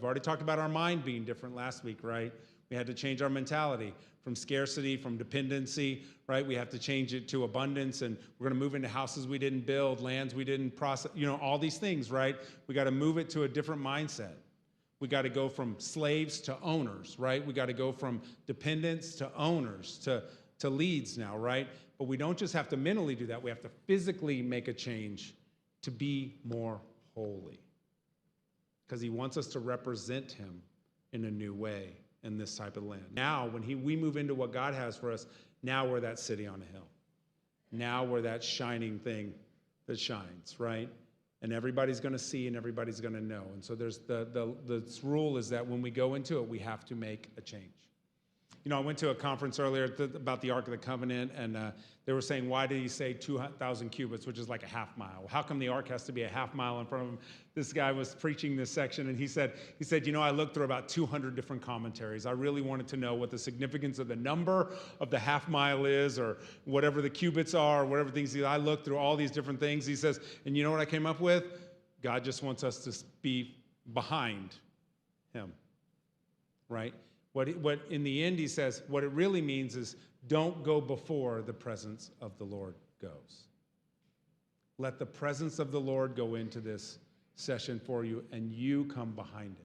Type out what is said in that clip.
We've already talked about our mind being different last week, right? We had to change our mentality from scarcity, from dependency, right? We have to change it to abundance, and we're going to move into houses we didn't build, lands we didn't process, all these things, right? We got to move it to a different mindset. We got to go from slaves to owners, right? We got to go from dependents to owners, to leads now, right? But we don't just have to mentally do that. We have to physically make a change to be more holy, because he wants us to represent him in a new way in this type of land. Now, when we move into what God has for us, now we're that city on a hill. Now we're that shining thing that shines, right? And everybody's going to see and everybody's going to know. And so there's the rule is that when we go into it, we have to make a change. I went to a conference earlier about the Ark of the Covenant, and they were saying, why did he say 2,000 cubits, which is like a half mile? How come the Ark has to be a half mile in front of him? This guy was preaching this section, and he said, I looked through about 200 different commentaries. I really wanted to know what the significance of the number of the half mile is, or whatever the cubits are, or whatever things. I looked through all these different things. He says, and you know what I came up with? God just wants us to be behind him, right? What in the end, he says, what it really means is don't go before the presence of the Lord goes. Let the presence of the Lord go into this session for you, and you come behind it.